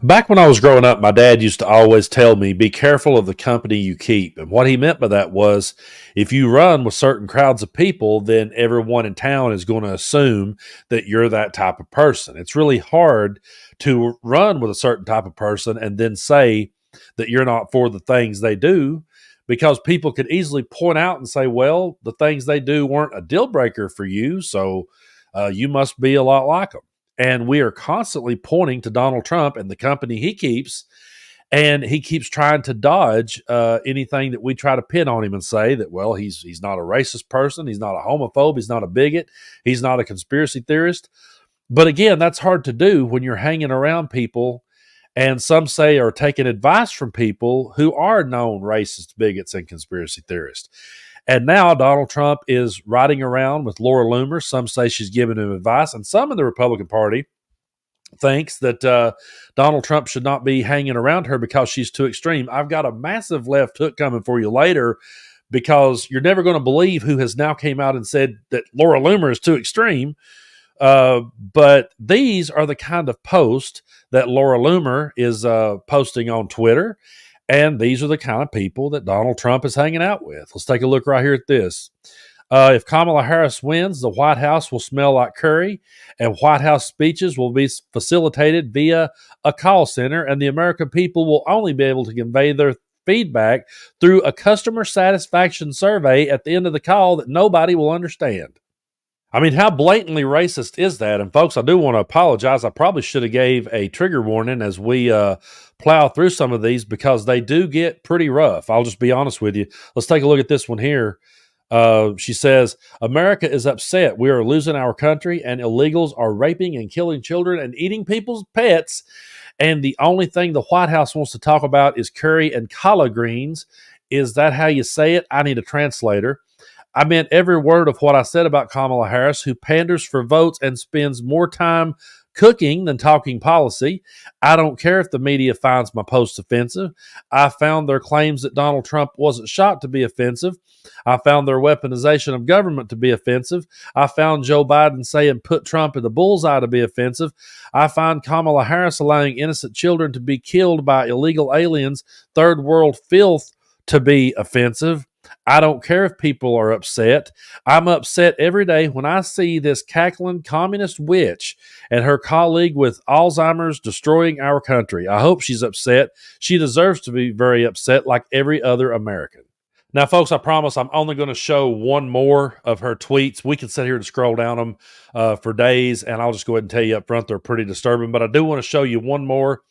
Back when I was growing up, my dad used to always tell me, be careful of the company you keep. And what he meant by that was if you run with certain crowds of people, then everyone in town is going to assume that you're that type of person. It's really hard to run with a certain type of person and then say that you're not for the things they do because people could easily point out and say, well, the things they do weren't a deal breaker for you. So you must be a lot like them. And we are constantly pointing to Donald Trump and the company he keeps. And he keeps trying to dodge anything that we try to pin on him and say that, well, he's not a racist person. He's not a homophobe. He's not a bigot. He's not a conspiracy theorist. But again, that's hard to do when you're hanging around people and some say are taking advice from people who are known racists, bigots, and conspiracy theorists. And now Donald Trump is riding around with Laura Loomer. Some say she's giving him advice, and some in the Republican Party thinks that Donald Trump should not be hanging around her because she's too extreme. I've got a massive left hook coming for you later because you're never going to believe who has now came out and said that Laura Loomer is too extreme. But these are the kind of posts that Laura Loomer is posting on Twitter. And these are the kind of people that Donald Trump is hanging out with. Let's take a look right here at this. If Kamala Harris wins, the White House will smell like curry, and White House speeches will be facilitated via a call center, and the American people will only be able to convey their feedback through a customer satisfaction survey at the end of the call that nobody will understand. I mean, how blatantly racist is that? And folks, I do want to apologize. I probably should have gave a trigger warning as we plow through some of these because they do get pretty rough. I'll just be honest with you. Let's take a look at this one here. She says, America is upset. We are losing our country and illegals are raping and killing children and eating people's pets. And the only thing the White House wants to talk about is curry and collard greens. Is that how you say it? I need a translator. I meant every word of what I said about Kamala Harris, who panders for votes and spends more time cooking than talking policy. I don't care if the media finds my posts offensive. I found their claims that Donald Trump wasn't shot to be offensive. I found their weaponization of government to be offensive. I found Joe Biden saying put Trump in the bullseye to be offensive. I find Kamala Harris allowing innocent children to be killed by illegal aliens, third world filth, to be offensive. I don't care if people are upset. I'm upset every day when I see this cackling communist witch and her colleague with Alzheimer's destroying our country. I hope she's upset. She deserves to be very upset like every other American. Now, folks, I promise I'm only going to show one more of her tweets. We can sit here and scroll down them for days, and I'll just go ahead and tell you up front they're pretty disturbing. But I do want to show you one more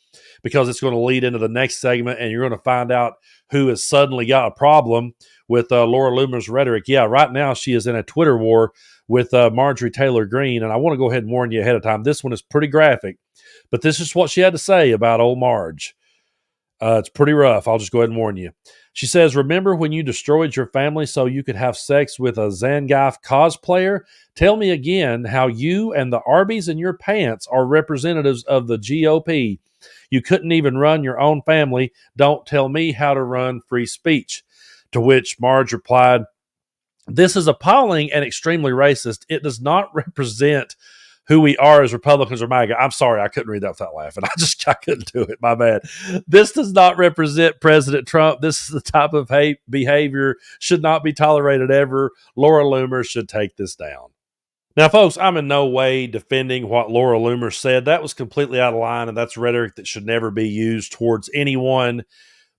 because it's going to lead into the next segment, and you're going to find out who has suddenly got a problem with Laura Loomer's rhetoric. Yeah, right now she is in a Twitter war with Marjorie Taylor Greene, and I want to go ahead and warn you ahead of time. This one is pretty graphic, but this is what she had to say about old Marge. It's pretty rough. I'll just go ahead and warn you. She says, remember when you destroyed your family so you could have sex with a Zangief cosplayer? Tell me again how you and the Arby's in your pants are representatives of the GOP. You couldn't even run your own family. Don't tell me how to run free speech. To which Marge replied, this is appalling and extremely racist. It does not represent who we are as Republicans or MAGA. I'm sorry, I couldn't read that without laughing. I couldn't do it. My bad. This does not represent President Trump. This is the type of hate behavior should not be tolerated ever. Laura Loomer should take this down. Now, folks, I'm in no way defending what Laura Loomer said. That was completely out of line, and that's rhetoric that should never be used towards anyone.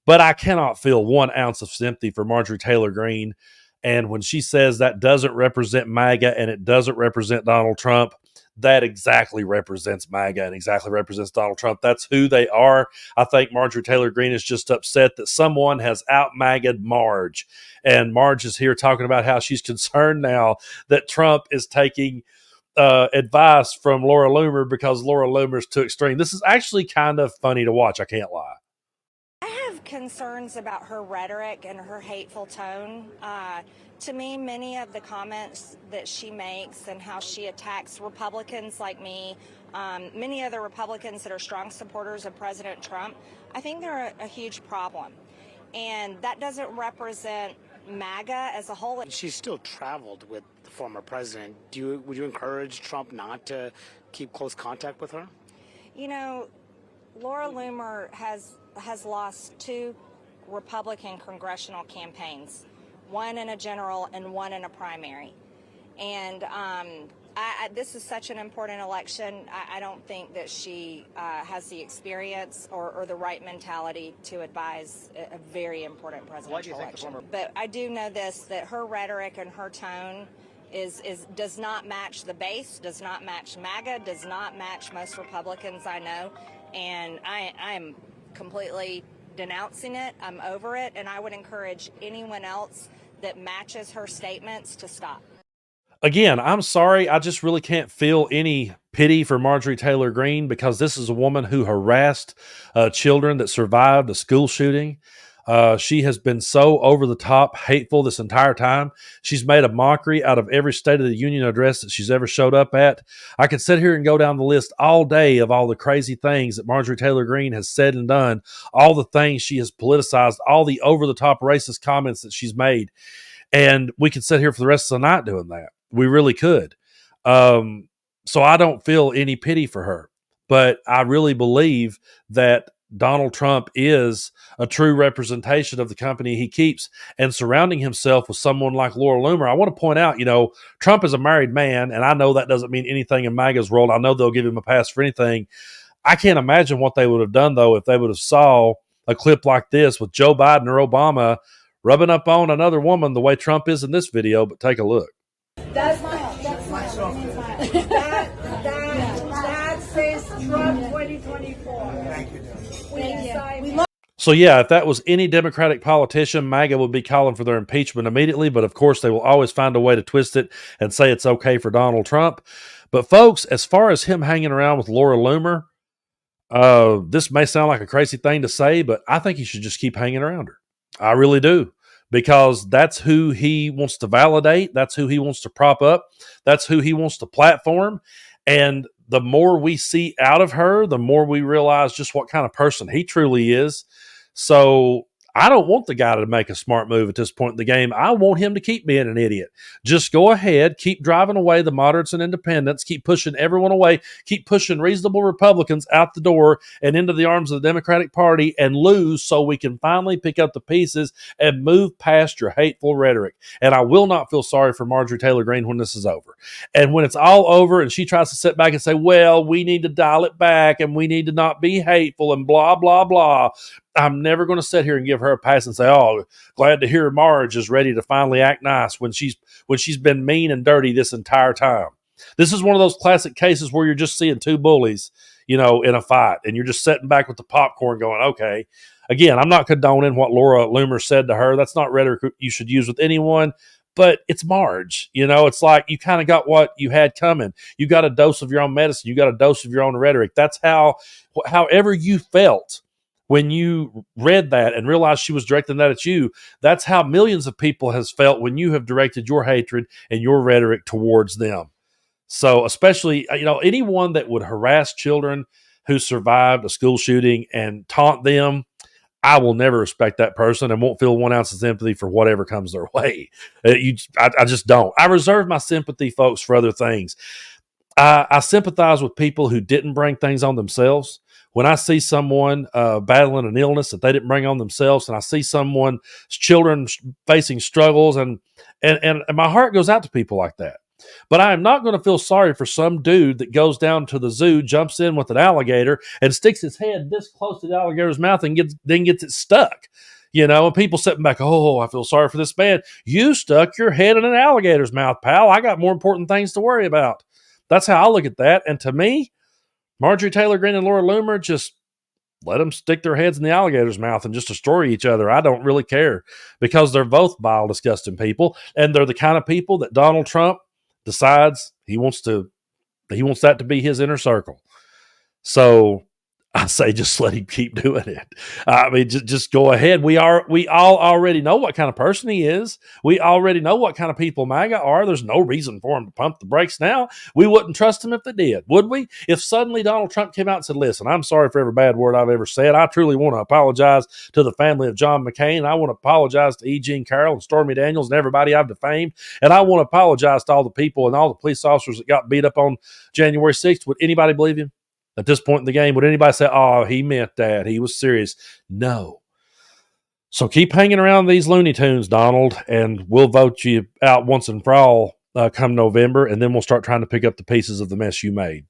But I cannot feel 1 ounce of sympathy for Marjorie Taylor Greene. And when she says that doesn't represent MAGA and it doesn't represent Donald Trump, that exactly represents MAGA and exactly represents Donald Trump. That's who they are. I think Marjorie Taylor Greene is just upset that someone has out-MAGA'd Marge. And Marge is here talking about how she's concerned now that Trump is taking advice from Laura Loomer because Laura Loomer's too extreme. This is actually kind of funny to watch. I can't lie. I have concerns about her rhetoric and her hateful tone. To me, many of the comments that she makes and how she attacks Republicans like me, many other Republicans that are strong supporters of President Trump, I think they're a huge problem. And that doesn't represent MAGA as a whole. She's still traveled with the former president. Would you encourage Trump not to keep close contact with her? You know, Laura Loomer has lost 2 Republican congressional campaigns, one in a general and one in a primary. And this is such an important election. I don't think that she has the experience or the right mentality to advise a very important presidential election. But I do know this, that her rhetoric and her tone does not match the base, does not match MAGA, does not match most Republicans I know. And I am completely denouncing it. I'm over it. And I would encourage anyone else that matches her statements to stop. Again, I'm sorry. I just really can't feel any pity for Marjorie Taylor Greene, because this is a woman who harassed children that survived a school shooting. She has been so over the top hateful this entire time. She's made a mockery out of every State of the Union address that she's ever showed up at. I could sit here and go down the list all day of all the crazy things that Marjorie Taylor Greene has said and done, all the things she has politicized, all the over the top racist comments that she's made. And we could sit here for the rest of the night doing that. We really could. So I don't feel any pity for her. But I really believe that Donald Trump is a true representation of the company he keeps, and surrounding himself with someone like Laura Loomer. I want to point out, Trump is a married man, and I know that doesn't mean anything in MAGA's world. I know they'll give him a pass for anything. I can't imagine what they would have done, though, if they would have saw a clip like this with Joe Biden or Obama rubbing up on another woman the way Trump is in this video. But take a look. That's my that says Trump 2024. Thank you. So yeah, if that was any Democratic politician, MAGA would be calling for their impeachment immediately. But of course, they will always find a way to twist it and say it's okay for Donald Trump. But folks, as far as him hanging around with Laura Loomer, this may sound like a crazy thing to say, but I think he should just keep hanging around her. I really do. Because that's who he wants to validate. That's who he wants to prop up. That's who he wants to platform. And the more we see out of her, the more we realize just what kind of person he truly is. So I don't want the guy to make a smart move at this point in the game. I want him to keep being an idiot. Just go ahead, keep driving away the moderates and independents, keep pushing everyone away, keep pushing reasonable Republicans out the door and into the arms of the Democratic Party, and lose so we can finally pick up the pieces and move past your hateful rhetoric. And I will not feel sorry for Marjorie Taylor Greene when this is over. And when it's all over and she tries to sit back and say, well, we need to dial it back and we need to not be hateful and blah, blah, blah, I'm never going to sit here and give her a pass and say, oh, glad to hear Marge is ready to finally act nice when she's been mean and dirty this entire time. This is one of those classic cases where you're just seeing two bullies, in a fight, and you're just sitting back with the popcorn going, okay. Again, I'm not condoning what Laura Loomer said to her. That's not rhetoric you should use with anyone, but it's Marge. It's like you kind of got what you had coming. You got a dose of your own medicine. You got a dose of your own rhetoric. That's however you felt when you read that and realized she was directing that at you, that's how millions of people has felt when you have directed your hatred and your rhetoric towards them. So especially, anyone that would harass children who survived a school shooting and taunt them, I will never respect that person and won't feel 1 ounce of sympathy for whatever comes their way. I just don't. I reserve my sympathy, folks, for other things. I sympathize with people who didn't bring things on themselves. When I see someone battling an illness that they didn't bring on themselves, and I see someone's children facing struggles, and my heart goes out to people like that. But I am not going to feel sorry for some dude that goes down to the zoo, jumps in with an alligator, and sticks his head this close to the alligator's mouth and gets it stuck. And people sitting back, oh, I feel sorry for this man. You stuck your head in an alligator's mouth, pal. I got more important things to worry about. That's how I look at that. And to me, Marjorie Taylor Greene and Laura Loomer, just let them stick their heads in the alligator's mouth and just destroy each other. I don't really care, because they're both vile, disgusting people. And they're the kind of people that Donald Trump decides he wants that to be his inner circle. So I say just let him keep doing it. I mean, just go ahead. We all already know what kind of person he is. We already know what kind of people MAGA are. There's no reason for him to pump the brakes now. We wouldn't trust him if they did, would we? If suddenly Donald Trump came out and said, listen, I'm sorry for every bad word I've ever said. I truly want to apologize to the family of John McCain. I want to apologize to E. Jean Carroll and Stormy Daniels and everybody I've defamed. And I want to apologize to all the people and all the police officers that got beat up on January 6th. Would anybody believe him? At this point in the game, would anybody say, oh, he meant that, he was serious? No. So keep hanging around these Looney Tunes, Donald, and we'll vote you out once and for all come November, and then we'll start trying to pick up the pieces of the mess you made.